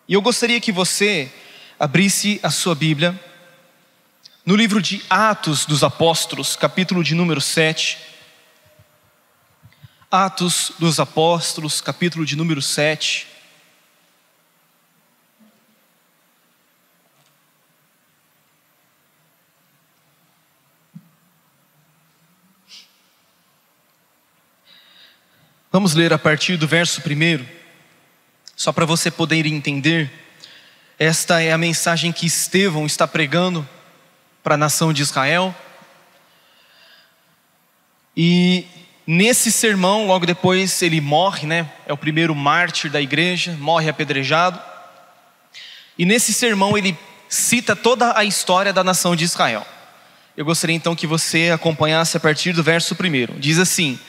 E eu gostaria que você abrisse a sua Bíblia no livro de Atos dos Apóstolos, capítulo de número 7. Atos dos Apóstolos, capítulo de número 7. Vamos ler a partir do verso 1, só para você poder entender. Esta é a mensagem que Estevão está pregando para a nação de Israel. E nesse sermão, logo depois ele morre, É o primeiro mártir da igreja, morre apedrejado. E nesse sermão ele cita toda a história da nação de Israel. Eu gostaria então que você acompanhasse a partir do verso 1. Diz assim: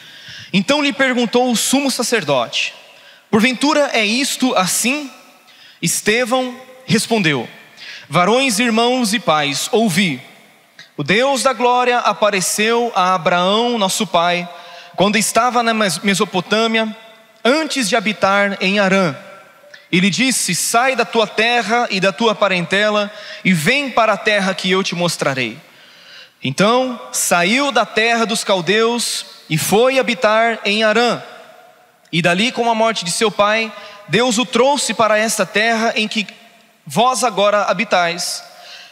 então lhe perguntou o sumo sacerdote: porventura é isto assim? Estevão respondeu: varões, irmãos e pais, ouvi. O Deus da glória apareceu a Abraão, nosso pai, quando estava na Mesopotâmia, antes de habitar em Harã. Ele disse: sai da tua terra e da tua parentela e vem para a terra que eu te mostrarei. Então saiu da terra dos caldeus e foi habitar em Harã. E dali, com a morte de seu pai, Deus o trouxe para esta terra em que vós agora habitais.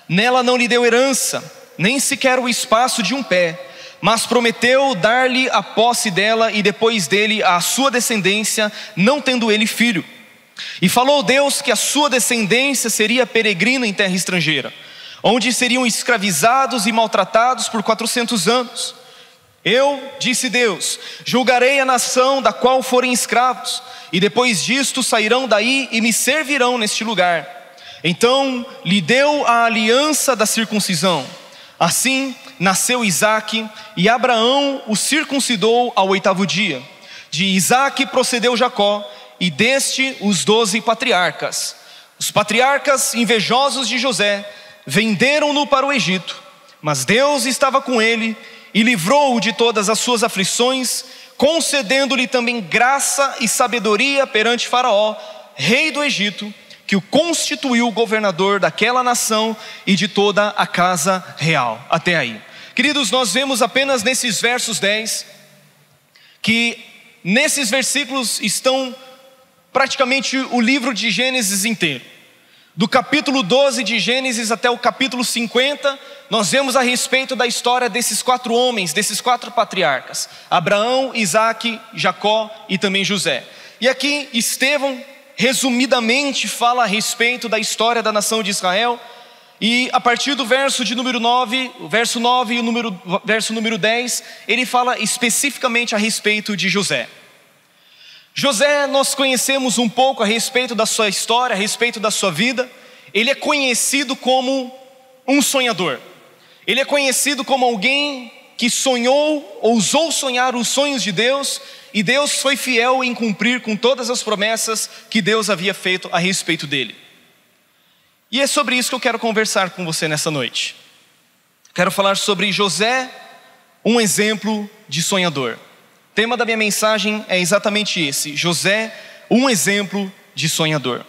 Nela não lhe deu herança, nem sequer o espaço de um pé, mas prometeu dar-lhe a posse dela e depois dele a sua descendência, não tendo ele filho. E falou Deus que a sua descendência seria peregrina em terra estrangeira, onde seriam escravizados e maltratados por 400 anos. Eu, disse Deus, julgarei a nação da qual forem escravos, e depois disto sairão daí e me servirão neste lugar. Então lhe deu a aliança da circuncisão. Assim nasceu Isaque, e Abraão o circuncidou ao 8º dia. De Isaque procedeu Jacó, e deste os 12 patriarcas. Os patriarcas, invejosos de José, venderam-no para o Egito, mas Deus estava com ele e livrou-o de todas as suas aflições, concedendo-lhe também graça e sabedoria perante Faraó, rei do Egito, que o constituiu governador daquela nação e de toda a casa real. Até aí. Queridos, nós vemos apenas nesses versos 10, que nesses versículos estão praticamente o livro de Gênesis inteiro. Do capítulo 12 de Gênesis até o capítulo 50, nós vemos a respeito da história desses 4 homens, desses 4 patriarcas: Abraão, Isaque, Jacó e também José. E aqui Estevão resumidamente fala a respeito da história da nação de Israel. E a partir do verso de número 9, o verso 9 e o verso número 10, ele fala especificamente a respeito de José. José, nós conhecemos um pouco a respeito da sua história, a respeito da sua vida. Ele é conhecido como um sonhador. Ele é conhecido como alguém que sonhou, ousou sonhar os sonhos de Deus, e Deus foi fiel em cumprir com todas as promessas que Deus havia feito a respeito dele. E é sobre isso que eu quero conversar com você nessa noite. Quero falar sobre José, um exemplo de sonhador. O tema da minha mensagem é exatamente esse: José, um exemplo de sonhador.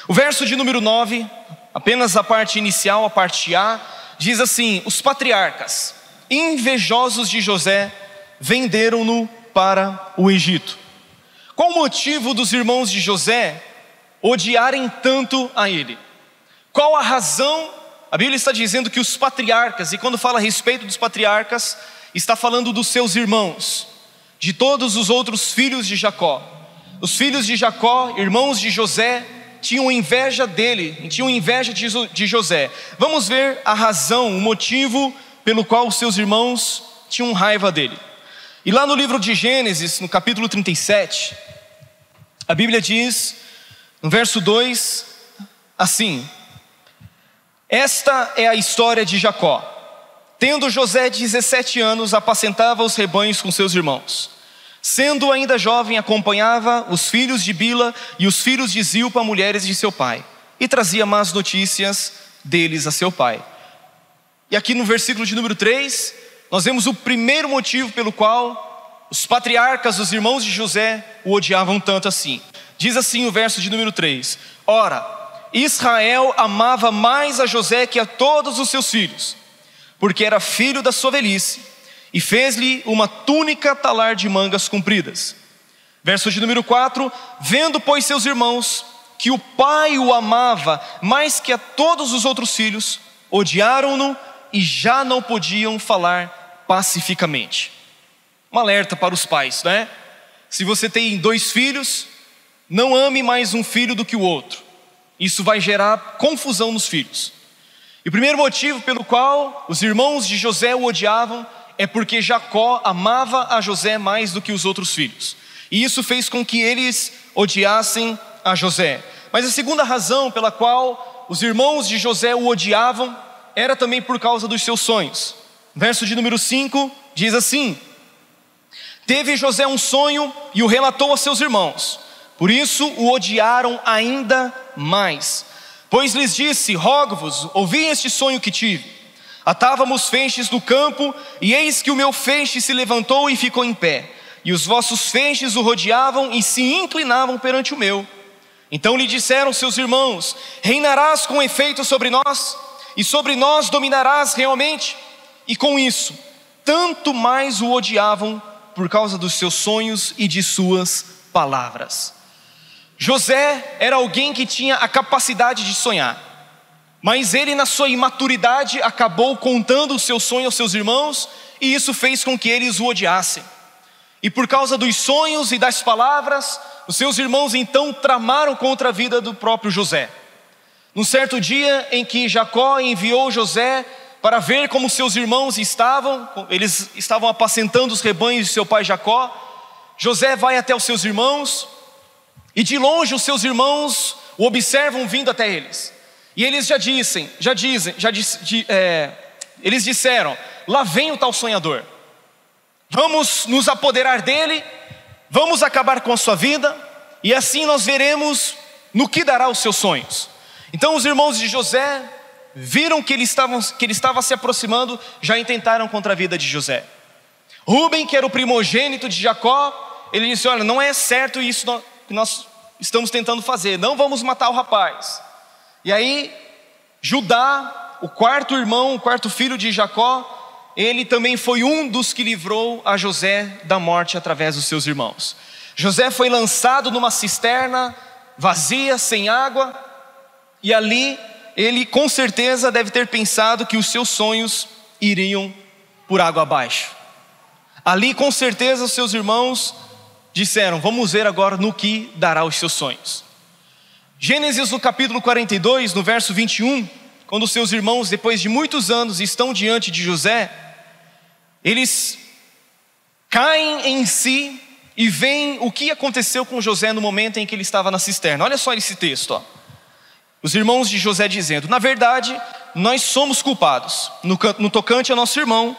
O verso de número 9, apenas a parte inicial, a parte A, diz assim: os patriarcas, invejosos de José, venderam-no para o Egito. Qual o motivo dos irmãos de José odiarem tanto a ele? Qual a razão? A Bíblia está dizendo que os patriarcas, e quando fala a respeito dos patriarcas, está falando dos seus irmãos, de todos os outros filhos de Jacó. Os filhos de Jacó, irmãos de José, tinham inveja dele, tinham inveja de José. Vamos ver a razão, o motivo pelo qual os seus irmãos tinham raiva dele. E lá no livro de Gênesis, no capítulo 37, a Bíblia diz, no verso 2, assim: esta é a história de Jacó. Tendo José 17 anos, apacentava os rebanhos com seus irmãos. Sendo ainda jovem, acompanhava os filhos de Bila e os filhos de Zilpa, mulheres de seu pai, e trazia más notícias deles a seu pai. E aqui no versículo de número 3, nós vemos o primeiro motivo pelo qual os patriarcas, os irmãos de José, o odiavam tanto assim. Diz assim o verso de número 3: ora, Israel amava mais a José que a todos os seus filhos, porque era filho da sua velhice, e fez-lhe uma túnica talar de mangas compridas. Verso de número 4: vendo, pois, seus irmãos que o pai o amava mais que a todos os outros filhos, odiaram-no e já não podiam falar pacificamente. Um alerta para os pais, né? Se você tem 2 filhos, não ame mais um filho do que o outro. Isso vai gerar confusão nos filhos. E o primeiro motivo pelo qual os irmãos de José o odiavam é porque Jacó amava a José mais do que os outros filhos. E isso fez com que eles odiassem a José. Mas a segunda razão pela qual os irmãos de José o odiavam era também por causa dos seus sonhos. Verso de número 5 diz assim: teve José um sonho e o relatou a seus irmãos, por isso o odiaram ainda mais. Pois lhes disse: rogo-vos, ouvi este sonho que tive. Atávamos feixes do campo, e eis que o meu feixe se levantou e ficou em pé, e os vossos feixes o rodeavam e se inclinavam perante o meu. Então lhe disseram seus irmãos: reinarás com efeito sobre nós, e sobre nós dominarás realmente. E com isso, tanto mais o odiavam por causa dos seus sonhos e de suas palavras. José era alguém que tinha a capacidade de sonhar, mas ele, na sua imaturidade, acabou contando o seu sonho aos seus irmãos, e isso fez com que eles o odiassem. E por causa dos sonhos e das palavras, os seus irmãos então tramaram contra a vida do próprio José. Num certo dia em que Jacó enviou José para ver como seus irmãos estavam, eles estavam apacentando os rebanhos de seu pai Jacó. José vai até os seus irmãos, e de longe os seus irmãos o observam vindo até eles. E eles eles disseram: lá vem o tal sonhador, vamos nos apoderar dele, vamos acabar com a sua vida, e assim nós veremos no que dará os seus sonhos. Então os irmãos de José viram que ele estava se aproximando, já intentaram contra a vida de José. Rúben, que era o primogênito de Jacó, ele disse: olha, não é certo isso que nós estamos tentando fazer, não vamos matar o rapaz. E aí Judá, o quarto irmão, o quarto filho de Jacó, ele também foi um dos que livrou a José da morte através dos seus irmãos. José foi lançado numa cisterna vazia, sem água, e ali ele com certeza deve ter pensado que os seus sonhos iriam por água abaixo. Ali com certeza os seus irmãos disseram: vamos ver agora no que dará os seus sonhos. Gênesis no capítulo 42, no verso 21, quando os seus irmãos, depois de muitos anos, estão diante de José, eles caem em si e veem o que aconteceu com José no momento em que ele estava na cisterna. Olha só esse texto, ó. Os irmãos de José dizendo: na verdade, nós somos culpados no tocante a nosso irmão,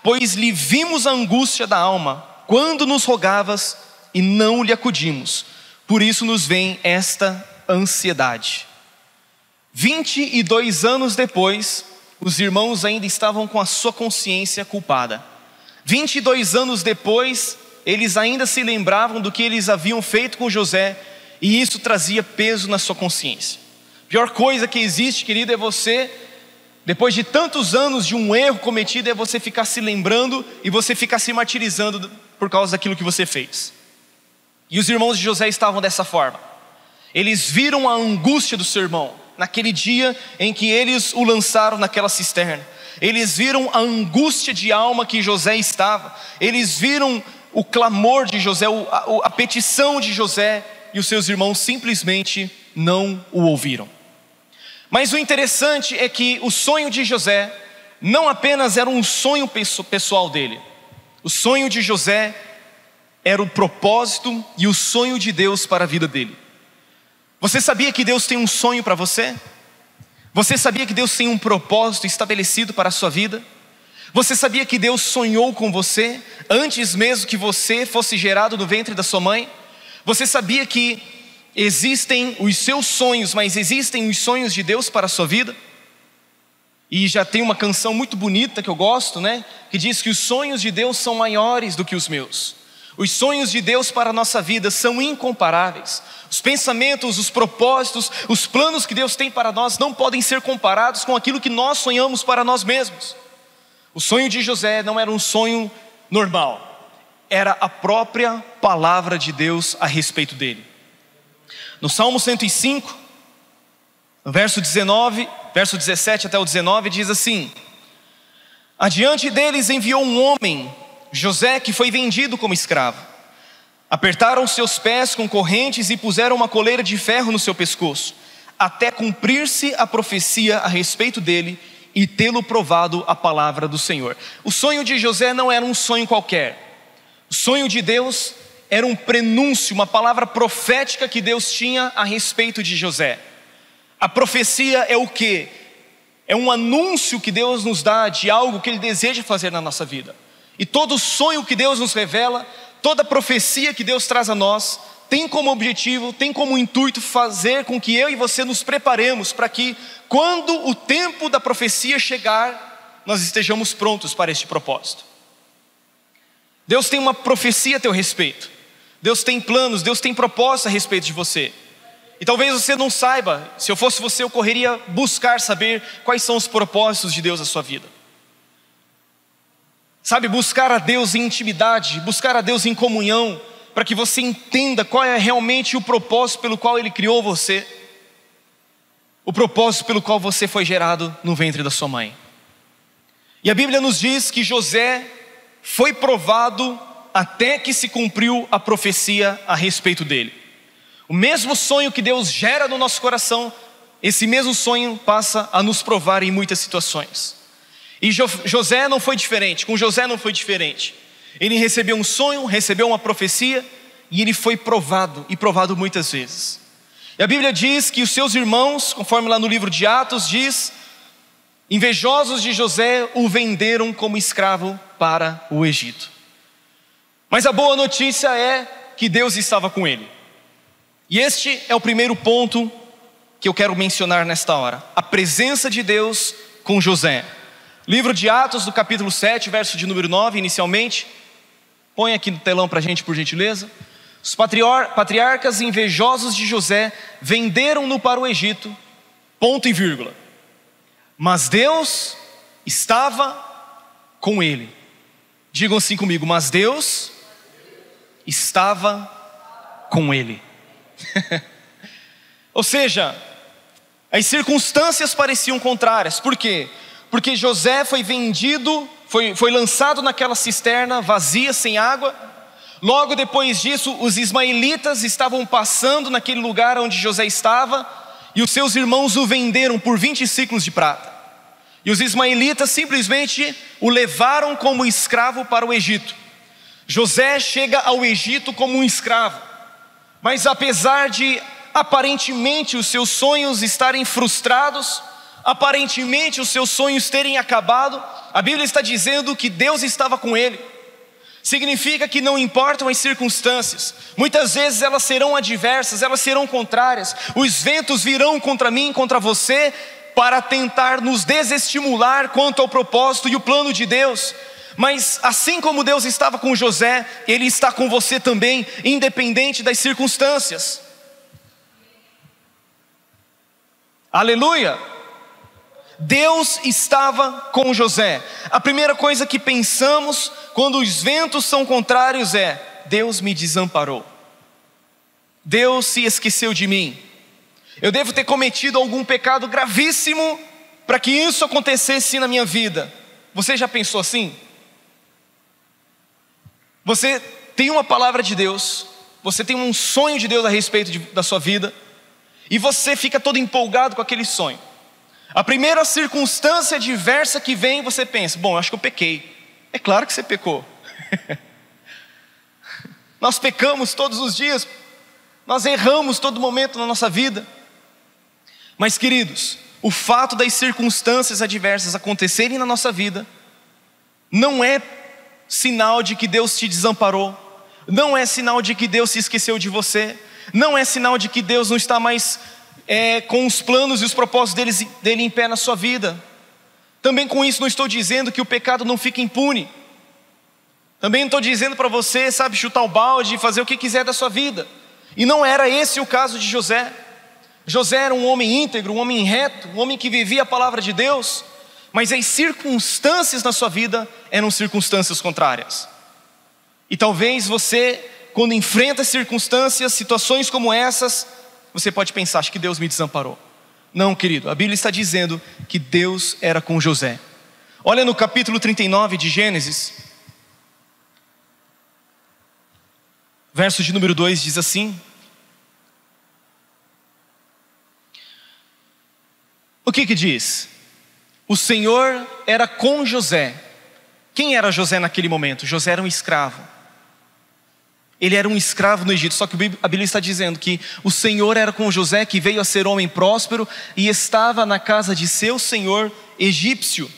pois lhe vimos a angústia da alma quando nos rogavas e não lhe acudimos, por isso nos vem esta ansiedade. 22 anos depois, os irmãos ainda estavam com a sua consciência culpada. 22 anos depois, eles ainda se lembravam do que eles haviam feito com José, e isso trazia peso na sua consciência. A pior coisa que existe, querido, é você, depois de tantos anos de um erro cometido, é você ficar se lembrando e você ficar se martirizando por causa daquilo que você fez. E os irmãos de José estavam dessa forma. Eles viram a angústia do seu irmão naquele dia em que eles o lançaram naquela cisterna. Eles viram a angústia de alma que José estava. Eles viram o clamor de José, a petição de José, e os seus irmãos simplesmente não o ouviram. Mas o interessante é que o sonho de José não apenas era um sonho pessoal dele. O sonho de José era o propósito e o sonho de Deus para a vida dele. Você sabia que Deus tem um sonho para você? Você sabia que Deus tem um propósito estabelecido para a sua vida? Você sabia que Deus sonhou com você antes mesmo que você fosse gerado no ventre da sua mãe? Você sabia que existem os seus sonhos, mas existem os sonhos de Deus para a sua vida? E já tem uma canção muito bonita que eu gosto, né? Que diz que os sonhos de Deus são maiores do que os meus. Os sonhos de Deus para a nossa vida são incomparáveis. Os pensamentos, os propósitos, os planos que Deus tem para nós não podem ser comparados com aquilo que nós sonhamos para nós mesmos. O sonho de José não era um sonho normal, era a própria palavra de Deus a respeito dele. No Salmo 105, no verso 17 até o 19, diz assim: adiante deles enviou um homem, José, que foi vendido como escravo. Apertaram seus pés com correntes e puseram uma coleira de ferro no seu pescoço, até cumprir-se a profecia a respeito dele e tê-lo provado a palavra do Senhor. O sonho de José não era um sonho qualquer. O sonho de Deus era um prenúncio, uma palavra profética que Deus tinha a respeito de José. A profecia é o quê? É um anúncio que Deus nos dá de algo que Ele deseja fazer na nossa vida. E todo sonho que Deus nos revela, toda profecia que Deus traz a nós, tem como objetivo, tem como intuito fazer com que eu e você nos preparemos para que, quando o tempo da profecia chegar, nós estejamos prontos para este propósito. Deus tem uma profecia a teu respeito. Deus tem planos, Deus tem propósito a respeito de você. E talvez você não saiba. Se eu fosse você, eu correria buscar saber quais são os propósitos de Deus na sua vida. Sabe, buscar a Deus em intimidade, buscar a Deus em comunhão, para que você entenda qual é realmente o propósito pelo qual Ele criou você, o propósito pelo qual você foi gerado no ventre da sua mãe. E a Bíblia nos diz que José foi provado até que se cumpriu a profecia a respeito dele. O mesmo sonho que Deus gera no nosso coração, esse mesmo sonho passa a nos provar em muitas situações. E José não foi diferente, com José não foi diferente. Ele recebeu um sonho, recebeu uma profecia, e ele foi provado, e provado muitas vezes. E a Bíblia diz que os seus irmãos, conforme lá no livro de Atos diz, invejosos de José, o venderam como escravo para o Egito. Mas a boa notícia é que Deus estava com ele. E este é o primeiro ponto que eu quero mencionar nesta hora: a presença de Deus com José. Livro de Atos, do capítulo 7, verso de número 9, inicialmente. Põe aqui no telão para a gente, por gentileza. Os patriarcas invejosos de José venderam-no para o Egito, ponto e vírgula. Mas Deus estava com ele. Digam assim comigo: mas Deus estava com ele. Ou seja, as circunstâncias pareciam contrárias. Por quê? Porque José foi vendido, foi lançado naquela cisterna vazia, sem água. Logo depois disso, os ismaelitas estavam passando naquele lugar onde José estava, e os seus irmãos o venderam por 20 siclos de prata. E os ismaelitas simplesmente o levaram como escravo para o Egito. José chega ao Egito como um escravo, mas apesar de aparentemente os seus sonhos estarem frustrados, aparentemente os seus sonhos terem acabado, a Bíblia está dizendo que Deus estava com ele. Significa que não importam as circunstâncias, muitas vezes elas serão adversas, elas serão contrárias, os ventos virão contra mim, contra você, para tentar nos desestimular quanto ao propósito e o plano de Deus. Mas assim como Deus estava com José, Ele está com você também, independente das circunstâncias. Aleluia! Deus estava com José. A primeira coisa que pensamos quando os ventos são contrários é: Deus me desamparou, Deus se esqueceu de mim. Eu devo ter cometido algum pecado gravíssimo para que isso acontecesse na minha vida. Você já pensou assim? Você tem uma palavra de Deus, você tem um sonho de Deus a respeito da sua vida, e você fica todo empolgado com aquele sonho. A primeira circunstância adversa que vem, você pensa: bom, eu acho que eu pequei. É claro que você pecou. Nós pecamos todos os dias, nós erramos todo momento na nossa vida. Mas queridos, o fato das circunstâncias adversas acontecerem na nossa vida não é sinal de que Deus te desamparou, não é sinal de que Deus se esqueceu de você, não é sinal de que Deus não está mais com os planos e os propósitos dele em pé na sua vida. Também com isso não estou dizendo que o pecado não fica impune. Também não estou dizendo para você, sabe, chutar o balde e fazer o que quiser da sua vida. E não era esse o caso de José. José era um homem íntegro, um homem reto, um homem que vivia a palavra de Deus, mas as circunstâncias na sua vida eram circunstâncias contrárias. E talvez você, quando enfrenta circunstâncias, situações como essas, você pode pensar, acho que Deus me desamparou. Não, querido, a Bíblia está dizendo que Deus era com José. Olha no capítulo 39 de Gênesis, verso de número 2 diz assim: o que diz? O Senhor era com José. Quem era José naquele momento? José era um escravo. Ele era um escravo no Egito, só que a Bíblia está dizendo que o Senhor era com José, que veio a ser homem próspero e estava na casa de seu senhor egípcio.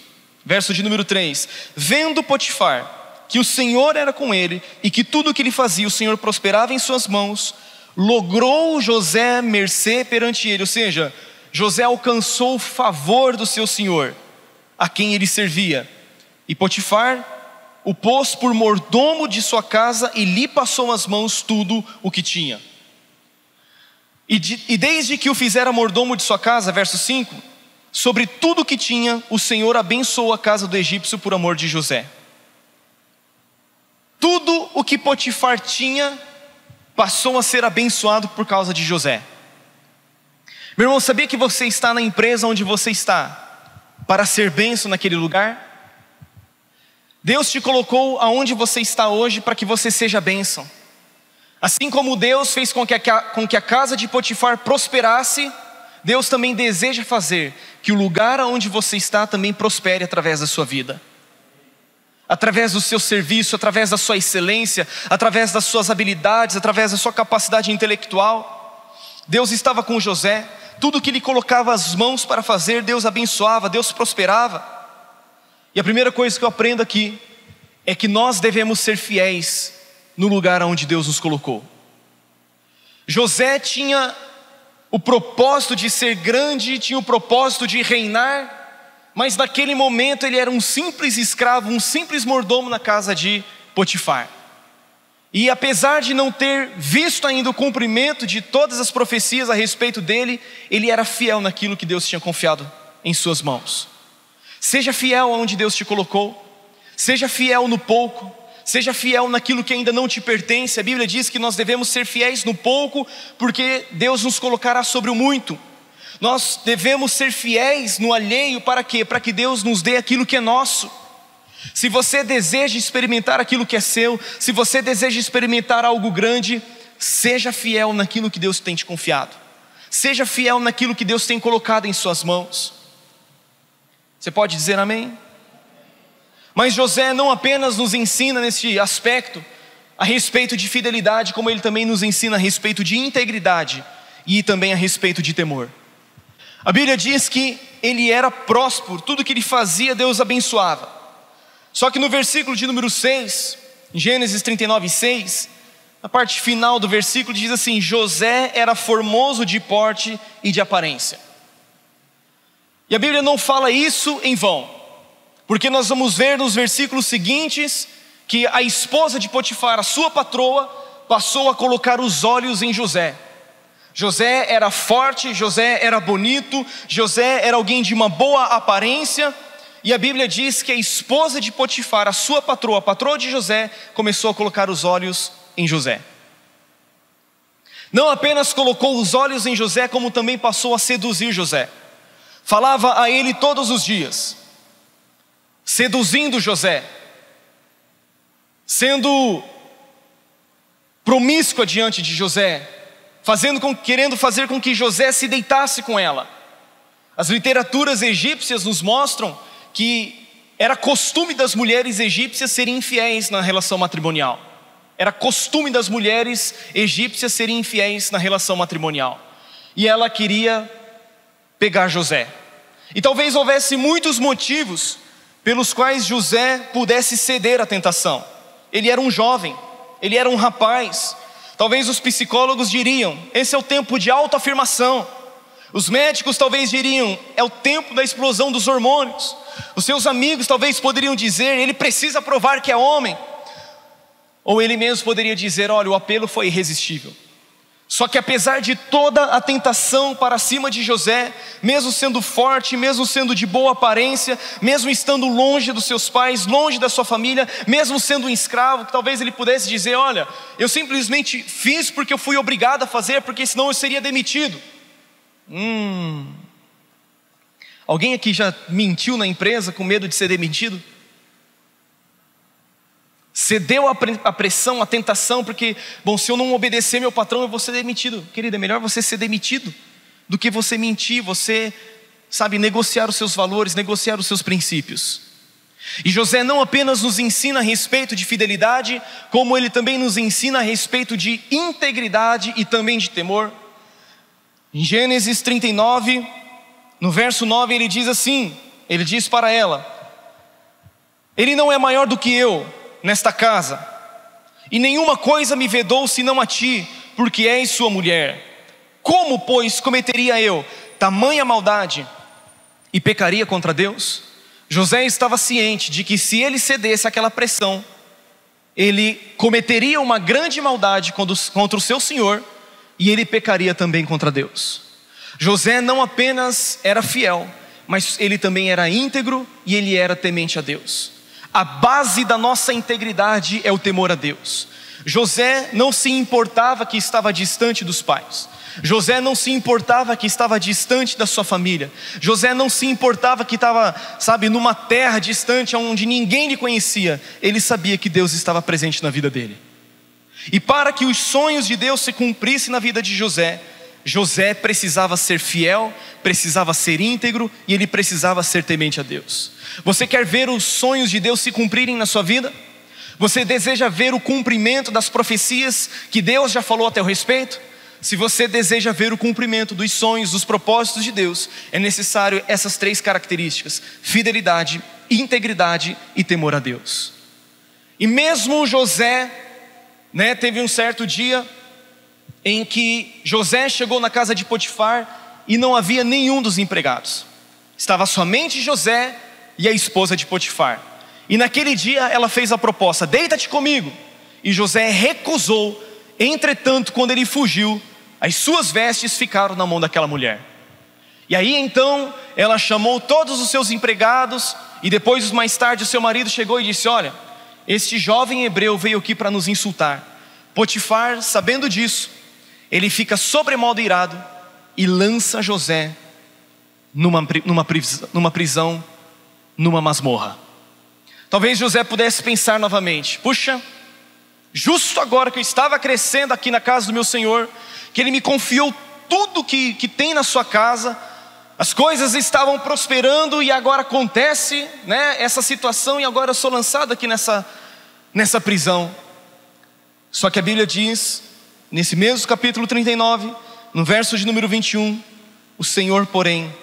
Verso de número 3: vendo Potifar que o Senhor era com ele e que tudo o que ele fazia o Senhor prosperava em suas mãos, logrou José mercê perante ele. Ou seja, José alcançou o favor do seu senhor, a quem ele servia. E Potifar o pôs por mordomo de sua casa e lhe passou às mãos tudo o que tinha. E desde que o fizera mordomo de sua casa, verso 5, sobre tudo o que tinha, o Senhor abençoou a casa do egípcio por amor de José. Tudo o que Potifar tinha passou a ser abençoado por causa de José. Meu irmão, sabia que você está na empresa onde você está para ser bênção naquele lugar? Deus te colocou aonde você está hoje para que você seja bênção. Assim como Deus fez com que a casa de Potifar prosperasse, Deus também deseja fazer que o lugar onde você está também prospere através da sua vida. Através do seu serviço, através da sua excelência, através das suas habilidades, através da sua capacidade intelectual. Deus estava com José, tudo que ele colocava as mãos para fazer, Deus abençoava, Deus prosperava. E a primeira coisa que eu aprendo aqui é que nós devemos ser fiéis no lugar onde Deus nos colocou. José tinha o propósito de ser grande, tinha o propósito de reinar, mas naquele momento ele era um simples escravo, um simples mordomo na casa de Potifar. E apesar de não ter visto ainda o cumprimento de todas as profecias a respeito dele, ele era fiel naquilo que Deus tinha confiado em suas mãos. Seja fiel aonde Deus te colocou, seja fiel no pouco, seja fiel naquilo que ainda não te pertence. A Bíblia diz que nós devemos ser fiéis no pouco, porque Deus nos colocará sobre o muito. Nós devemos ser fiéis no alheio, para quê? Para que Deus nos dê aquilo que é nosso. Se você deseja experimentar aquilo que é seu, se você deseja experimentar algo grande, seja fiel naquilo que Deus tem te confiado. Seja fiel naquilo que Deus tem colocado em suas mãos. Você pode dizer amém? Mas José não apenas nos ensina nesse aspecto a respeito de fidelidade, como ele também nos ensina a respeito de integridade e também a respeito de temor. A Bíblia diz que ele era próspero, tudo que ele fazia Deus abençoava. Só que no versículo de número 6, em Gênesis 39, 6, na parte final do versículo diz assim: José era formoso de porte e de aparência. E a Bíblia não fala isso em vão, porque nós vamos ver nos versículos seguintes que a esposa de Potifar, a sua patroa, passou a colocar os olhos em José. José era forte, José era bonito, José era alguém de uma boa aparência, e a Bíblia diz que a esposa de Potifar, a sua patroa, a patroa de José, começou a colocar os olhos em José. Não apenas colocou os olhos em José, como também passou a seduzir José. Falava a ele todos os dias, seduzindo José, sendo promíscua diante de José, querendo fazer com que José se deitasse com ela. As literaturas egípcias nos mostram que era costume das mulheres egípcias serem infiéis na relação matrimonial. Era costume das mulheres egípcias serem infiéis na relação matrimonial. E ela queria pegar José. E talvez houvesse muitos motivos pelos quais José pudesse ceder à tentação. Ele era um jovem, ele era um rapaz. Talvez os psicólogos diriam: esse é o tempo de autoafirmação. Os médicos talvez diriam: é o tempo da explosão dos hormônios. Os seus amigos talvez poderiam dizer: ele precisa provar que é homem. Ou ele mesmo poderia dizer: olha, o apelo foi irresistível. Só que apesar de toda a tentação para cima de José, mesmo sendo forte, mesmo sendo de boa aparência, mesmo estando longe dos seus pais, longe da sua família, mesmo sendo um escravo, que talvez ele pudesse dizer: olha, eu simplesmente fiz porque eu fui obrigado a fazer, porque senão eu seria demitido. Alguém aqui já mentiu na empresa com medo de ser demitido? Cedeu à pressão, à tentação, porque, bom, se eu não obedecer meu patrão, eu vou ser demitido. Querido, é melhor você ser demitido do que você mentir, você, negociar os seus valores, negociar os seus princípios. E José não apenas nos ensina a respeito de fidelidade, como ele também nos ensina a respeito de integridade e também de temor. Em Gênesis 39, no verso 9, ele diz assim, ele diz para ela: ele não é maior do que eu nesta casa, e nenhuma coisa me vedou senão a ti, porque és sua mulher. Como, pois, cometeria eu tamanha maldade e pecaria contra Deus? José estava ciente de que se ele cedesse àquela pressão, ele cometeria uma grande maldade contra o seu senhor, e ele pecaria também contra Deus. José não apenas era fiel, mas ele também era íntegro e ele era temente a Deus. A base da nossa integridade é o temor a Deus. José não se importava que estava distante dos pais. José não se importava que estava distante da sua família. José não se importava que estava, numa terra distante onde ninguém lhe conhecia. Ele sabia que Deus estava presente na vida dele. E para que os sonhos de Deus se cumprissem na vida de José, José precisava ser fiel, precisava ser íntegro e ele precisava ser temente a Deus. Você quer ver os sonhos de Deus se cumprirem na sua vida? Você deseja ver o cumprimento das profecias que Deus já falou a teu respeito? Se você deseja ver o cumprimento dos sonhos, dos propósitos de Deus, é necessário essas 3 características: fidelidade, integridade e temor a Deus. E mesmo José, teve um certo dia em que José chegou na casa de Potifar e não havia nenhum dos empregados. Estava somente José e a esposa de Potifar. E naquele dia ela fez a proposta: deita-te comigo. E José recusou. Entretanto, quando ele fugiu, as suas vestes ficaram na mão daquela mulher. E aí então ela chamou todos os seus empregados, e depois mais tarde o seu marido chegou e disse: olha, este jovem hebreu veio aqui para nos insultar. Potifar, sabendo disso, ele fica sobremodo irado e lança José numa prisão, numa masmorra. Talvez José pudesse pensar novamente: puxa, justo agora que eu estava crescendo aqui na casa do meu senhor, que ele me confiou tudo que tem na sua casa, as coisas estavam prosperando e agora acontece essa situação, e agora eu sou lançado aqui nessa prisão. Só que a Bíblia diz, nesse mesmo capítulo 39, no verso de número 21, o Senhor, porém,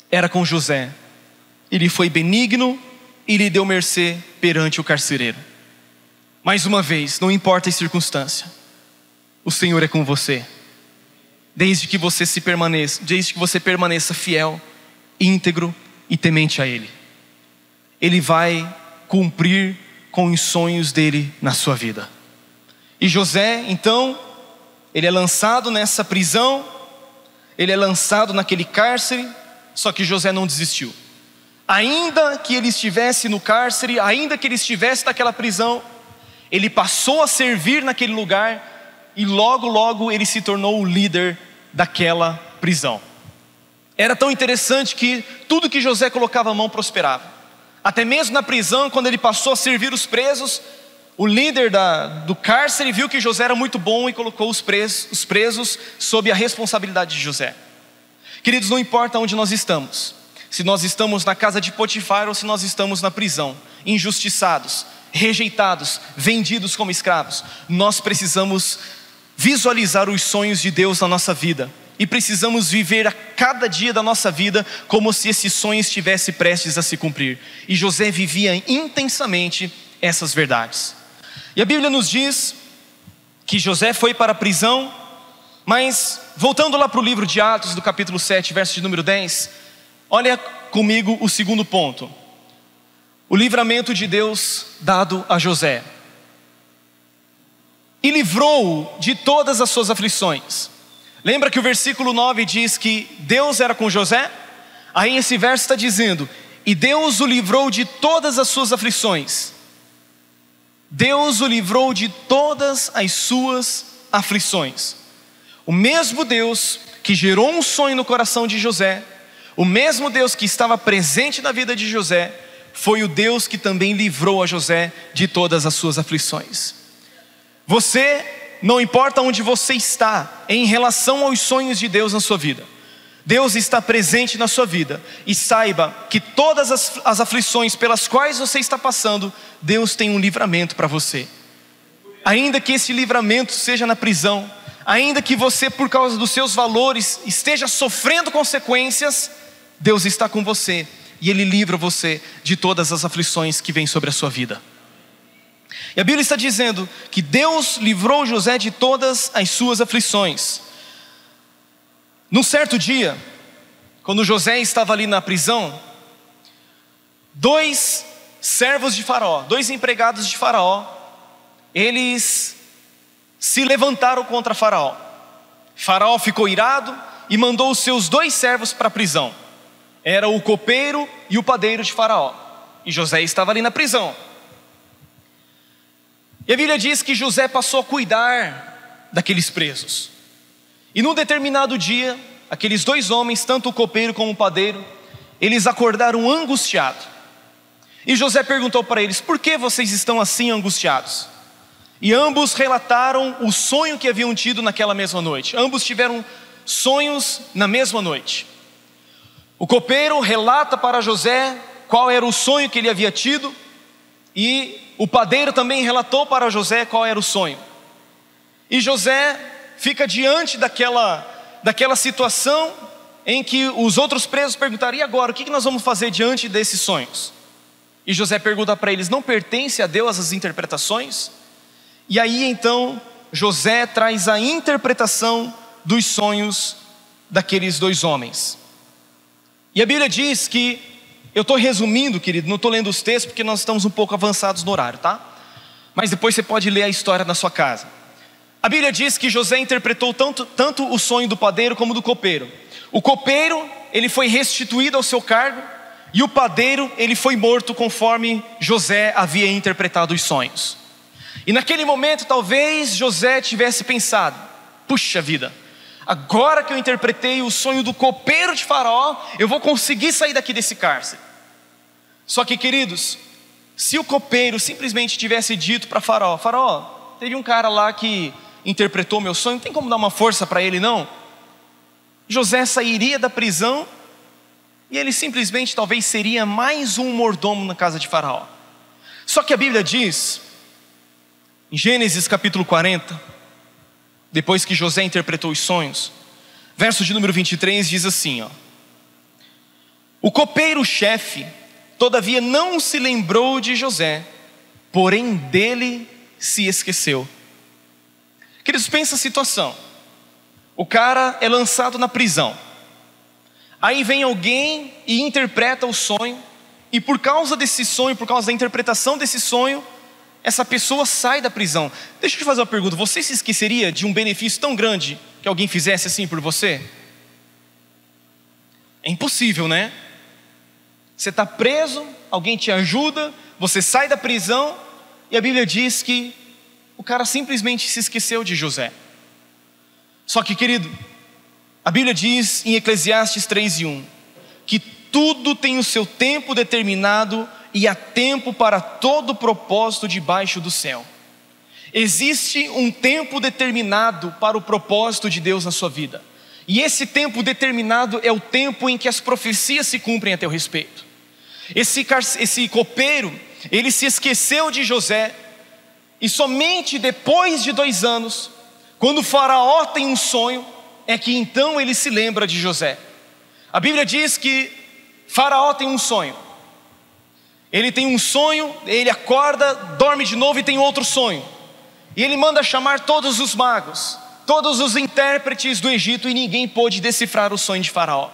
era com José. Ele foi benigno e lhe deu mercê perante o carcereiro. Mais uma vez, não importa a circunstância, o Senhor é com você. Desde que você permaneça fiel, íntegro e temente a Ele. Ele vai cumprir com os sonhos dele na sua vida. E José, então, ele é lançado nessa prisão, ele é lançado naquele cárcere, só que José não desistiu. Ainda que ele estivesse no cárcere, ainda que ele estivesse naquela prisão, ele passou a servir naquele lugar, e logo ele se tornou o líder daquela prisão. Era tão interessante que tudo que José colocava a mão prosperava. Até mesmo na prisão, quando ele passou a servir os presos, o líder do cárcere viu que José era muito bom e colocou os presos sob a responsabilidade de José. Queridos, não importa onde nós estamos, se nós estamos na casa de Potifar ou se nós estamos na prisão, injustiçados, rejeitados, vendidos como escravos, nós precisamos visualizar os sonhos de Deus na nossa vida, e precisamos viver a cada dia da nossa vida como se esse sonho estivesse prestes a se cumprir. E José vivia intensamente essas verdades. E a Bíblia nos diz que José foi para a prisão, mas voltando lá para o livro de Atos, do capítulo 7, verso de número 10, olha comigo o segundo ponto: o livramento de Deus dado a José. e livrou-o de todas as suas aflições. Lembra que o versículo 9 diz que Deus era com José? Aí esse verso está dizendo: e Deus o livrou de todas as suas aflições. Deus o livrou de todas as suas aflições. O mesmo Deus que gerou um sonho no coração de José, o mesmo Deus que estava presente na vida de José, foi o Deus que também livrou a José de todas as suas aflições. Você, não importa onde você está em relação aos sonhos de Deus na sua vida, Deus está presente na sua vida. E saiba que todas as aflições pelas quais você está passando, Deus tem um livramento para você. Ainda que esse livramento seja na prisão, ainda que você, por causa dos seus valores, esteja sofrendo consequências, Deus está com você e Ele livra você de todas as aflições que vêm sobre a sua vida. E a Bíblia está dizendo que Deus livrou José de todas as suas aflições. Num certo dia, quando José estava ali na prisão, 2 servos de Faraó, 2 empregados de Faraó, eles se levantaram contra Faraó. Faraó ficou irado e mandou os seus 2 servos para a prisão. Era o copeiro e o padeiro de Faraó. E José estava ali na prisão. E a Bíblia diz que José passou a cuidar daqueles presos. E num determinado dia, aqueles 2 homens, tanto o copeiro como o padeiro, eles acordaram angustiados. E José perguntou para eles: por que vocês estão assim angustiados? E ambos relataram o sonho que haviam tido naquela mesma noite. Ambos tiveram sonhos na mesma noite. O copeiro relata para José qual era o sonho que ele havia tido, e o padeiro também relatou para José qual era o sonho. E José fica diante daquela situação em que os outros presos perguntaram: e agora, o que nós vamos fazer diante desses sonhos? E José pergunta para eles: não pertence a Deus as interpretações? E aí então José traz a interpretação dos sonhos daqueles 2 homens. E a Bíblia diz que, eu estou resumindo, querido, não estou lendo os textos porque nós estamos um pouco avançados no horário, tá? Mas depois você pode ler a história na sua casa. A Bíblia diz que José interpretou tanto o sonho do padeiro como do copeiro. O copeiro, ele foi restituído ao seu cargo, e o padeiro, ele foi morto conforme José havia interpretado os sonhos. E naquele momento talvez José tivesse pensado: puxa vida, agora que eu interpretei o sonho do copeiro de Faraó, eu vou conseguir sair daqui desse cárcere. Só que, queridos, se o copeiro simplesmente tivesse dito para Faraó: Faraó, teve um cara lá que interpretou meu sonho, não tem como dar uma força para ele não? José sairia da prisão e ele simplesmente talvez seria mais um mordomo na casa de Faraó. Só que a Bíblia diz, em Gênesis capítulo 40, depois que José interpretou os sonhos, verso de número 23 diz assim, ó: o copeiro-chefe, todavia, não se lembrou de José, porém dele se esqueceu. Queridos, pensa a situação. O cara é lançado na prisão. Aí vem alguém e interpreta o sonho, e por causa desse sonho, por causa da interpretação desse sonho, essa pessoa sai da prisão. Deixa eu te fazer uma pergunta: você se esqueceria de um benefício tão grande que alguém fizesse assim por você? É impossível, né? Você está preso, alguém te ajuda, você sai da prisão, e a Bíblia diz que o cara simplesmente se esqueceu de José. Só que, querido, a Bíblia diz em Eclesiastes 3:1 que tudo tem o seu tempo determinado e há tempo para todo propósito debaixo do céu. Existe um tempo determinado para o propósito de Deus na sua vida, e esse tempo determinado é o tempo em que as profecias se cumprem a teu respeito. Esse copeiro, ele se esqueceu de José, e somente depois de 2 anos, quando o Faraó tem um sonho, é que então ele se lembra de José. A Bíblia diz que Faraó tem um sonho. Ele tem um sonho, ele acorda, dorme de novo e tem outro sonho. E ele manda chamar todos os magos, todos os intérpretes do Egito, e ninguém pôde decifrar o sonho de Faraó.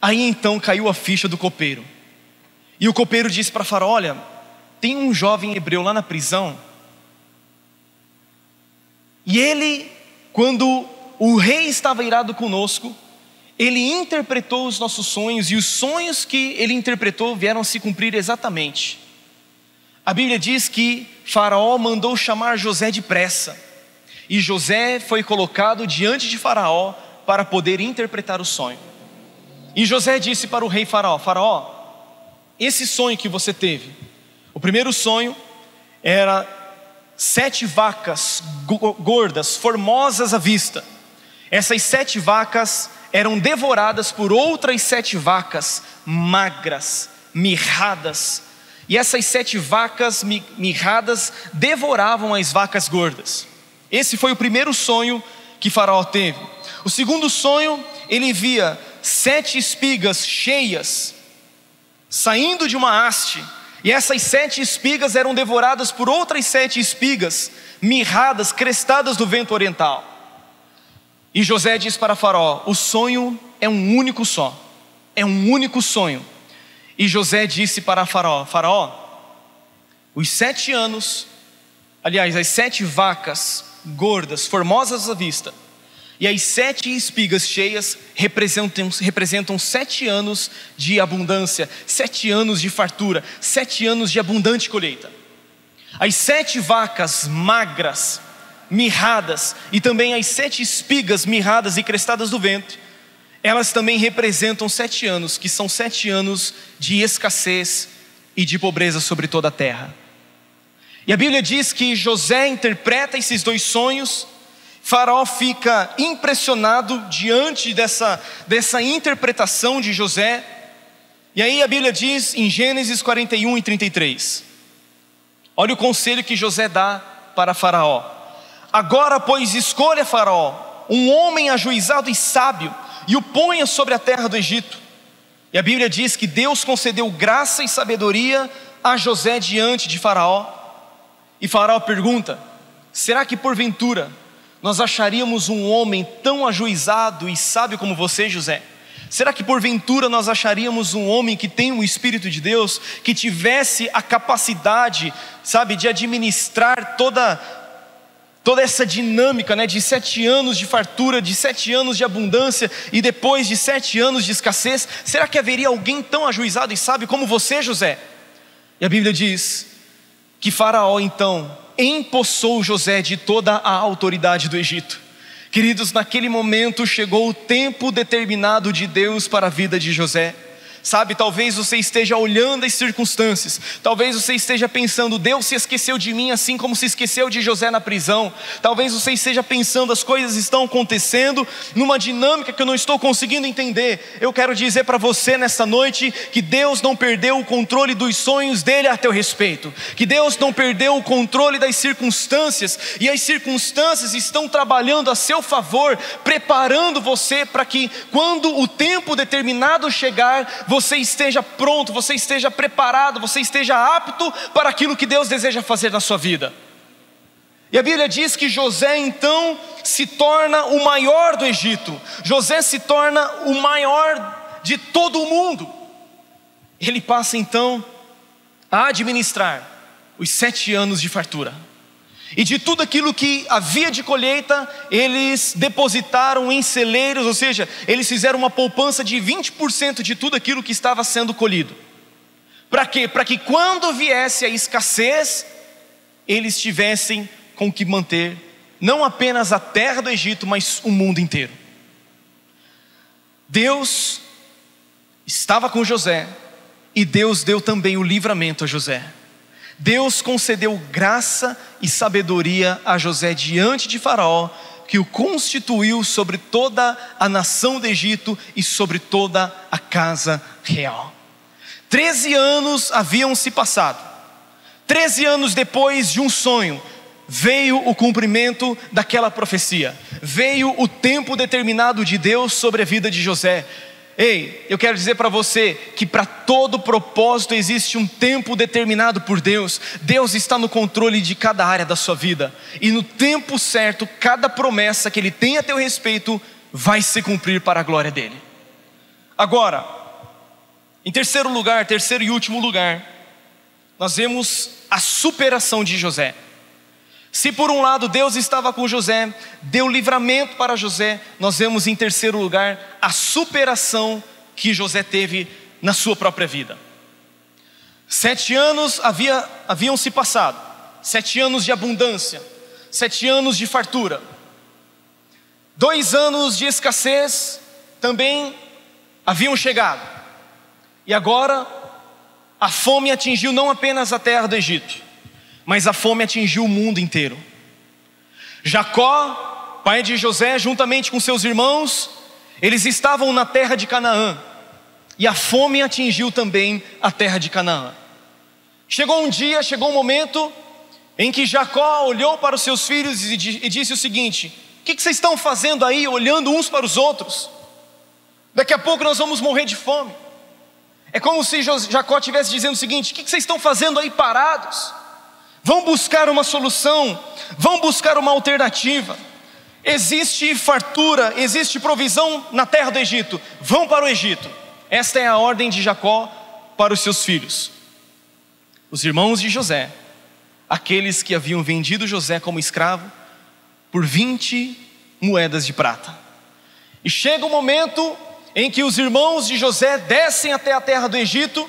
Aí então caiu a ficha do copeiro. E o copeiro disse para Faraó: olha, tem um jovem hebreu lá na prisão, E ele, quando o rei estava irado conosco, ele interpretou os nossos sonhos, e os sonhos que ele interpretou vieram se cumprir exatamente. A Bíblia diz que Faraó mandou chamar José depressa, e José foi colocado diante de Faraó para poder interpretar o sonho. E José disse para o rei Faraó: Faraó, esse sonho que você teve, o primeiro sonho era 7 vacas gordas, formosas à vista. Essas 7 vacas eram devoradas por outras 7 vacas magras, mirradas. E essas 7 vacas mirradas devoravam as vacas gordas. Esse foi o primeiro sonho que Faraó teve. O segundo sonho, ele via 7 espigas cheias saindo de uma haste, e essas 7 espigas eram devoradas por outras 7 espigas mirradas, crestadas do vento oriental. E José diz para Faraó: o sonho é um único só, é um único sonho. E José disse para Faraó: Faraó, os 7 anos, aliás, as 7 vacas gordas, formosas à vista, e as 7 espigas cheias representam 7 anos de abundância, 7 anos de fartura, 7 anos de abundante colheita. As 7 vacas magras, mirradas, e também as 7 espigas mirradas e crestadas do vento, elas também representam 7 anos, que são 7 anos de escassez e de pobreza sobre toda a terra. E a Bíblia diz que José interpreta esses 2 sonhos. Faraó fica impressionado diante dessa interpretação de José. E aí a Bíblia diz em Gênesis 41 e 33, olha o conselho que José dá para Faraó: agora, pois, escolha, Faraó, um homem ajuizado e sábio, e o ponha sobre a terra do Egito. E a Bíblia diz que Deus concedeu graça e sabedoria a José diante de Faraó. E Faraó pergunta: será que porventura nós acharíamos um homem tão ajuizado e sábio como você, José? Será que porventura nós acharíamos um homem que tem o Espírito de Deus, que tivesse a capacidade, de administrar toda essa dinâmica, de 7 anos de fartura, de 7 anos de abundância, e depois de 7 anos de escassez? Será que haveria alguém tão ajuizado e sábio como você, José? E a Bíblia diz que Faraó então empossou José de toda a autoridade do Egito. Queridos, naquele momento chegou o tempo determinado de Deus para a vida de José. Talvez você esteja olhando as circunstâncias, talvez você esteja pensando: Deus se esqueceu de mim assim como se esqueceu de José na prisão. Talvez você esteja pensando: as coisas estão acontecendo numa dinâmica que eu não estou conseguindo entender. Eu quero dizer para você nesta noite que Deus não perdeu o controle dos sonhos dele a teu respeito, que Deus não perdeu o controle das circunstâncias, e as circunstâncias estão trabalhando a seu favor, preparando você para que quando o tempo determinado chegar, você esteja pronto, você esteja preparado, você esteja apto para aquilo que Deus deseja fazer na sua vida. E a Bíblia diz que José então se torna o maior do Egito. José se torna o maior de todo o mundo. Ele passa então a administrar os 7 anos de fartura. E de tudo aquilo que havia de colheita, eles depositaram em celeiros, ou seja, eles fizeram uma poupança de 20% de tudo aquilo que estava sendo colhido. Para quê? Para que quando viesse a escassez, eles tivessem com que manter não apenas a terra do Egito, mas o mundo inteiro. Deus estava com José, e Deus deu também o livramento a José. Deus concedeu graça e sabedoria a José diante de Faraó, que o constituiu sobre toda a nação do Egito e sobre toda a casa real. 13 anos haviam se passado. 13 anos depois de um sonho, veio o cumprimento daquela profecia. Veio o tempo determinado de Deus sobre a vida de José. Ei, eu quero dizer para você que para todo propósito existe um tempo determinado por Deus. Deus está no controle de cada área da sua vida, e no tempo certo, cada promessa que Ele tem a teu respeito vai se cumprir para a glória dEle. Agora, em terceiro e último lugar, nós vemos a superação de José. Se por um lado Deus estava com José, deu livramento para José, nós vemos em terceiro lugar a superação que José teve na sua própria vida. 7 anos haviam se passado, 7 anos de abundância, 7 anos de fartura, 2 anos de escassez também haviam chegado. E agora a fome atingiu não apenas a terra do Egito, mas a fome atingiu o mundo inteiro. Jacó, pai de José, juntamente com seus irmãos, eles estavam na terra de Canaã, e a fome atingiu também a terra de Canaã. Chegou um momento em que Jacó olhou para os seus filhos e disse o seguinte: o que vocês estão fazendo aí, olhando uns para os outros? Daqui a pouco nós vamos morrer de fome. É como se Jacó estivesse dizendo o seguinte: o que vocês estão fazendo aí parados? Vão buscar uma solução, vão buscar uma alternativa. Existe fartura, existe provisão na terra do Egito, vão para o Egito. Esta é a ordem de Jacó para os seus filhos. Os irmãos de José, aqueles que haviam vendido José como escravo por 20 moedas de prata. E chega o momento em que os irmãos de José descem até a terra do Egito,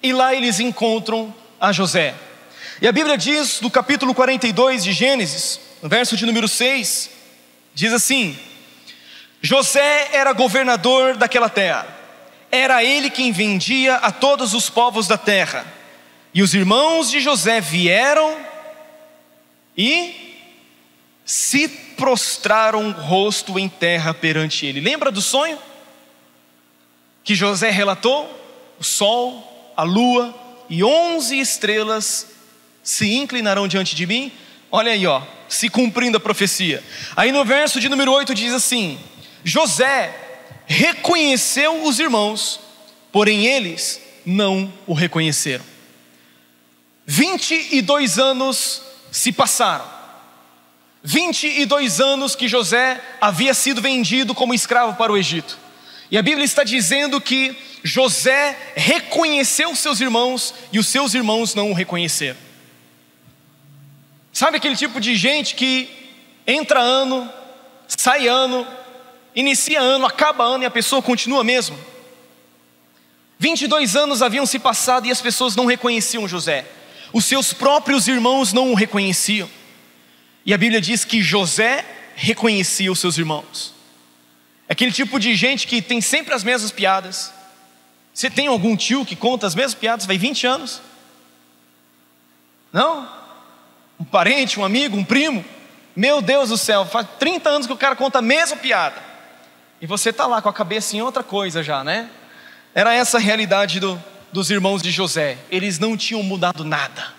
e lá eles encontram a José. E a Bíblia diz, no capítulo 42 de Gênesis, no verso de número 6, diz assim: José era governador daquela terra, era ele quem vendia a todos os povos da terra. E os irmãos de José vieram e se prostraram o rosto em terra perante ele. Lembra do sonho que José relatou? O sol, a lua e 11 estrelas se inclinarão diante de mim. Olha aí, se cumprindo a profecia. Aí no verso de número 8 diz assim: José reconheceu os irmãos, porém eles não o reconheceram. 22 anos se passaram. 22 anos que José havia sido vendido como escravo para o Egito. E a Bíblia está dizendo que José reconheceu seus irmãos e os seus irmãos não o reconheceram. Sabe aquele tipo de gente que entra ano, sai ano, inicia ano, acaba ano e a pessoa continua mesmo? 22 anos haviam se passado e as pessoas não reconheciam José. Os seus próprios irmãos não o reconheciam. E a Bíblia diz que José reconhecia os seus irmãos. Aquele tipo de gente que tem sempre as mesmas piadas. Você tem algum tio que conta as mesmas piadas, vai 20 anos? Não? Um parente, um amigo, um primo? Meu Deus do céu, faz 30 anos que o cara conta a mesma piada. E você está lá com a cabeça em outra coisa já, né? Era essa a realidade dos irmãos de José. Eles não tinham mudado nada.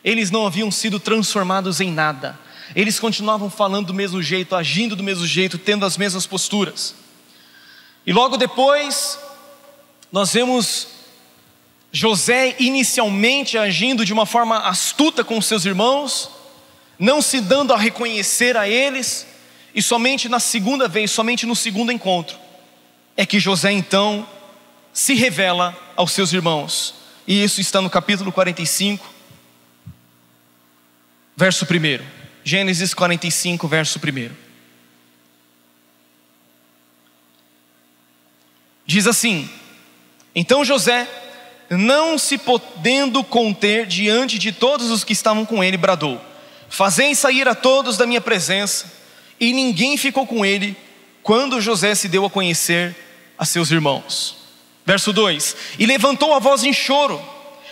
Eles não haviam sido transformados em nada. Eles continuavam falando do mesmo jeito, agindo do mesmo jeito, tendo as mesmas posturas. E logo depois, nós vemos José inicialmente agindo de uma forma astuta com seus irmãos, não se dando a reconhecer a eles, e somente na segunda vez, somente no segundo encontro, é que José então se revela aos seus irmãos. E isso está no capítulo 45, verso 1. Gênesis 45, verso 1. Diz assim: então José, não se podendo conter diante de todos os que estavam com ele, bradou: fazei sair a todos da minha presença. E ninguém ficou com ele quando José se deu a conhecer a seus irmãos. Verso 2: e levantou a voz em choro,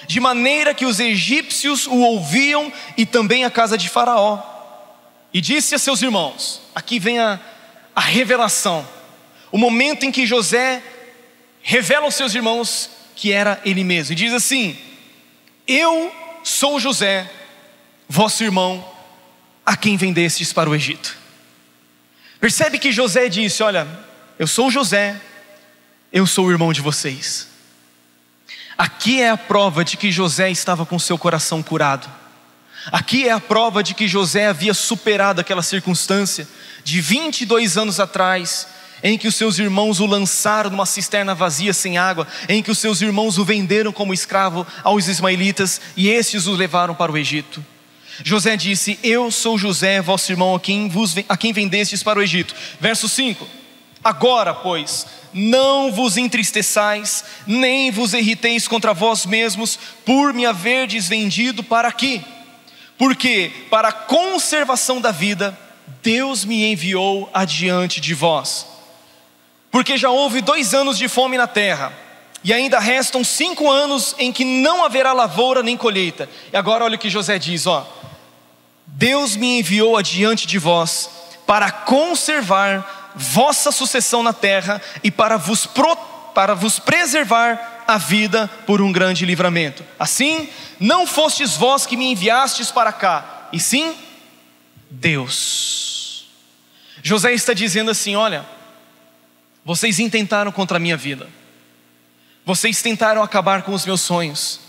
de maneira que os egípcios o ouviam, e também a casa de Faraó. E disse a seus irmãos, aqui vem a revelação, o momento em que José revela aos seus irmãos que era ele mesmo. E diz assim: eu sou José, vosso irmão, a quem vendestes para o Egito. Percebe que José disse: olha, eu sou José, eu sou o irmão de vocês. Aqui é a prova de que José estava com seu coração curado. Aqui é a prova de que José havia superado aquela circunstância de 22 anos atrás, em que os seus irmãos o lançaram numa cisterna vazia sem água, em que os seus irmãos o venderam como escravo aos ismaelitas, e estes o levaram para o Egito. José disse: eu sou José, vosso irmão, a quem vendestes para o Egito. Verso 5: agora, pois, não vos entristeçais, nem vos irriteis contra vós mesmos, por me haverdes vendido para aqui, porque para a conservação da vida, Deus me enviou adiante de vós. Porque já houve 2 anos de fome na terra, e ainda restam 5 anos em que não haverá lavoura nem colheita. E agora olha o que José diz, Deus me enviou adiante de vós para conservar vossa sucessão na terra e para vos preservar a vida por um grande livramento. Assim, não fostes vós que me enviastes para cá, e sim Deus. José está dizendo assim: olha, vocês intentaram contra a minha vida, vocês tentaram acabar com os meus sonhos,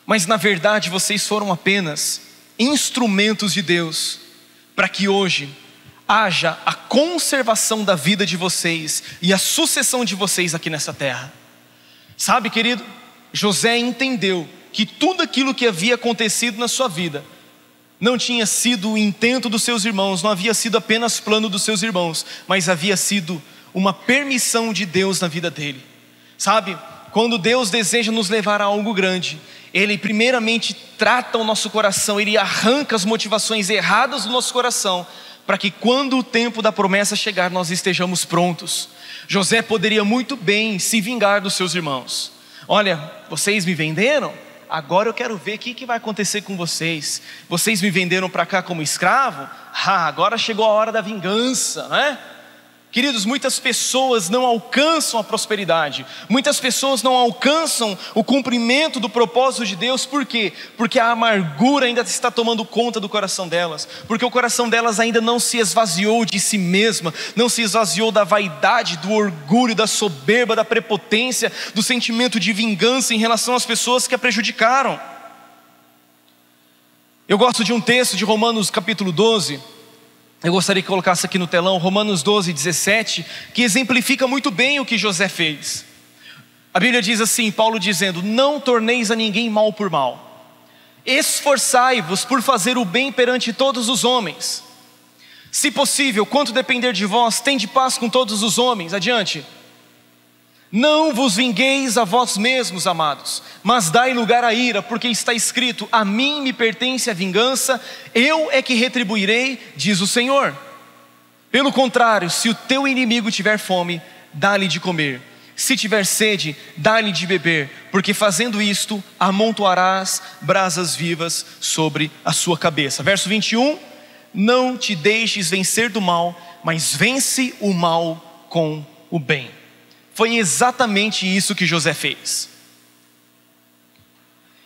mas na verdade vocês foram apenas instrumentos de Deus, para que hoje haja a conservação da vida de vocês e a sucessão de vocês aqui nessa terra. Sabe, querido, José entendeu que tudo aquilo que havia acontecido na sua vida não tinha sido o intento dos seus irmãos, não havia sido apenas plano dos seus irmãos, mas havia sido uma permissão de Deus na vida dele. Sabe, quando Deus deseja nos levar a algo grande, Ele primeiramente trata o nosso coração, Ele arranca as motivações erradas do nosso coração, para que quando o tempo da promessa chegar, nós estejamos prontos. José poderia muito bem se vingar dos seus irmãos. Olha, vocês me venderam? Agora eu quero ver o que vai acontecer com vocês. Vocês me venderam para cá como escravo? Agora chegou a hora da vingança, né? Queridos, muitas pessoas não alcançam a prosperidade, muitas pessoas não alcançam o cumprimento do propósito de Deus. Por quê? Porque a amargura ainda está tomando conta do coração delas, porque o coração delas ainda não se esvaziou de si mesma, não se esvaziou da vaidade, do orgulho, da soberba, da prepotência, do sentimento de vingança em relação às pessoas que a prejudicaram. Eu gosto de um texto de Romanos capítulo 12, eu gostaria que colocasse aqui no telão, Romanos 12, 17, que exemplifica muito bem o que José fez. A Bíblia diz assim, Paulo dizendo: não torneis a ninguém mal por mal, esforçai-vos por fazer o bem perante todos os homens. Se possível, quanto depender de vós, tende paz com todos os homens. Adiante. Não vos vingueis a vós mesmos, amados, mas dai lugar à ira, porque está escrito: a mim me pertence a vingança, eu é que retribuirei, diz o Senhor. Pelo contrário, se o teu inimigo tiver fome, dá-lhe de comer, se tiver sede, dá-lhe de beber, porque fazendo isto, amontoarás brasas vivas sobre a sua cabeça. Verso 21, não te deixes vencer do mal, mas vence o mal com o bem. Foi exatamente isso que José fez.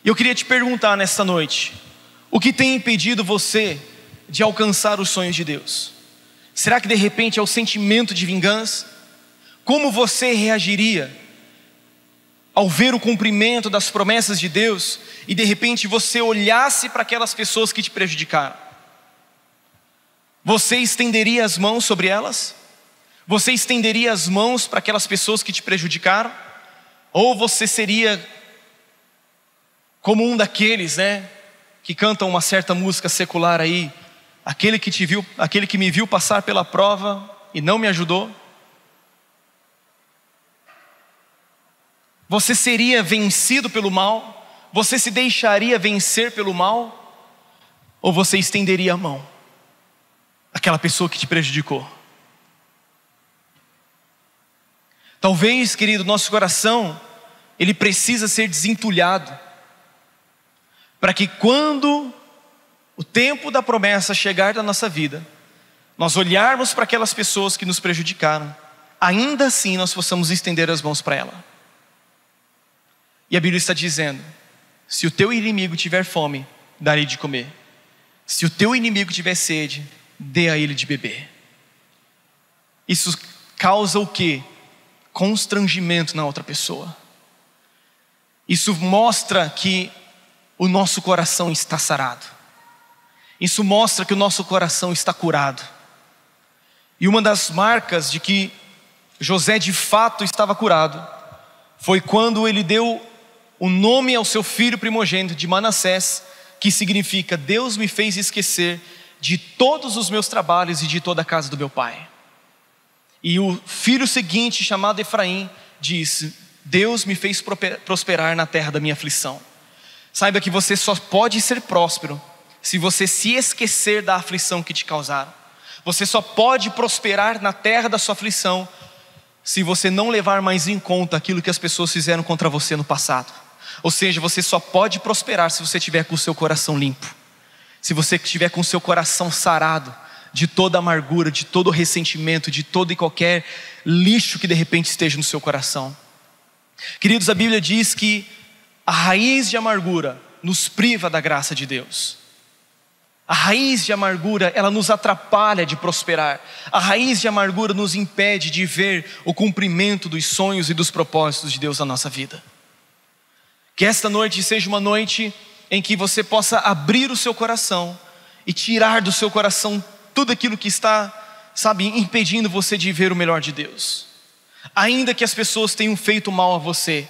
Eu queria te perguntar nesta noite: o que tem impedido você de alcançar os sonhos de Deus? Será que de repente é o sentimento de vingança? Como você reagiria ao ver o cumprimento das promessas de Deus e de repente você olhasse para aquelas pessoas que te prejudicaram? Você estenderia as mãos sobre elas? Você estenderia as mãos para aquelas pessoas que te prejudicaram? Ou você seria como um daqueles, que cantam uma certa música secular aí: aquele que me viu passar pela prova e não me ajudou? Você seria vencido pelo mal? Você se deixaria vencer pelo mal? Ou você estenderia a mão àquela pessoa que te prejudicou? Talvez, querido, nosso coração, ele precisa ser desentulhado, para que quando o tempo da promessa chegar na nossa vida, nós olharmos para aquelas pessoas que nos prejudicaram, ainda assim nós possamos estender as mãos para ela. E a Bíblia está dizendo: se o teu inimigo tiver fome, dá-lhe de comer, se o teu inimigo tiver sede, dê a ele de beber. Isso causa o quê? Constrangimento na outra pessoa. Isso mostra que o nosso coração está sarado. Isso mostra que o nosso coração está curado. E uma das marcas de que José de fato estava curado foi quando ele deu o nome ao seu filho primogênito de Manassés que significa: Deus me fez esquecer de todos os meus trabalhos e de toda a casa do meu pai. E o filho seguinte, chamado Efraim, disse: Deus me fez prosperar na terra da minha aflição. Saiba que você só pode ser próspero se você se esquecer da aflição que te causaram. Você só pode prosperar na terra da sua aflição se você não levar mais em conta aquilo que as pessoas fizeram contra você no passado. Ou seja, você só pode prosperar se você estiver com o seu coração limpo, se você estiver com o seu coração sarado de toda amargura, de todo ressentimento, de todo e qualquer lixo que de repente esteja no seu coração. Queridos, a Bíblia diz que a raiz de amargura nos priva da graça de Deus. A raiz de amargura, ela nos atrapalha de prosperar. A raiz de amargura nos impede de ver o cumprimento dos sonhos e dos propósitos de Deus na nossa vida. Que esta noite seja uma noite em que você possa abrir o seu coração e tirar do seu coração tudo aquilo que está, impedindo você de ver o melhor de Deus. Ainda que as pessoas tenham feito mal a você,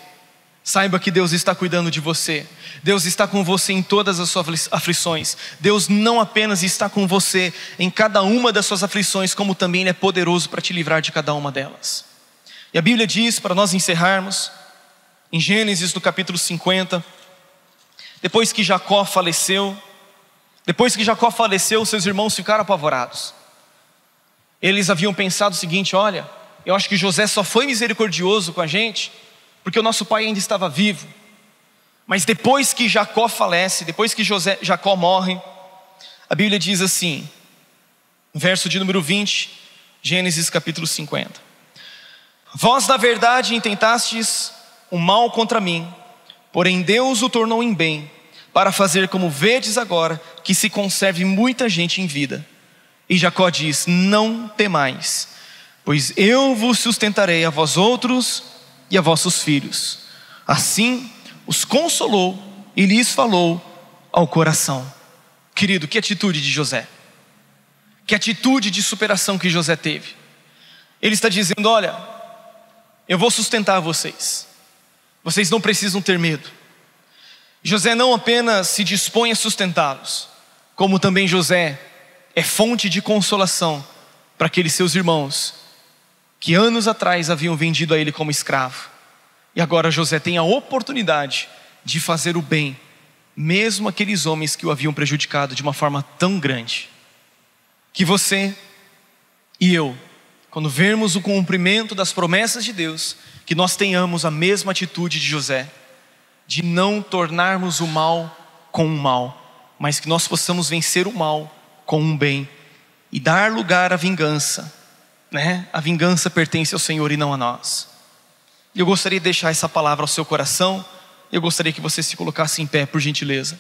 saiba que Deus está cuidando de você. Deus está com você em todas as suas aflições. Deus não apenas está com você em cada uma das suas aflições, como também Ele é poderoso para te livrar de cada uma delas. E a Bíblia diz, para nós encerrarmos, em Gênesis no capítulo 50, depois que Jacó faleceu, seus irmãos ficaram apavorados. Eles haviam pensado o seguinte: olha, eu acho que José só foi misericordioso com a gente porque o nosso pai ainda estava vivo. Mas depois que Jacó falece, depois que Jacó morre, a Bíblia diz assim, verso de número 20, Gênesis capítulo 50: Vós na verdade intentastes o mal contra mim, porém Deus o tornou em bem, para fazer como vedes agora, que se conserve muita gente em vida. E Jacó diz: não temais, pois eu vos sustentarei a vós outros e a vossos filhos. Assim os consolou e lhes falou ao coração. Querido, que atitude de José, que atitude de superação que José teve. Ele está dizendo: olha, eu vou sustentar vocês, vocês não precisam ter medo. José não apenas se dispõe a sustentá-los, como também José é fonte de consolação para aqueles seus irmãos que anos atrás haviam vendido a ele como escravo. E agora José tem a oportunidade de fazer o bem, mesmo aqueles homens que o haviam prejudicado de uma forma tão grande. Que você e eu, quando vermos o cumprimento das promessas de Deus, que nós tenhamos a mesma atitude de José, de não tornarmos o mal com o mal, mas que nós possamos vencer o mal com um bem e dar lugar à vingança, né? A vingança pertence ao Senhor e não a nós. Eu gostaria de deixar essa palavra ao seu coração. Eu gostaria que você se colocasse em pé, por gentileza.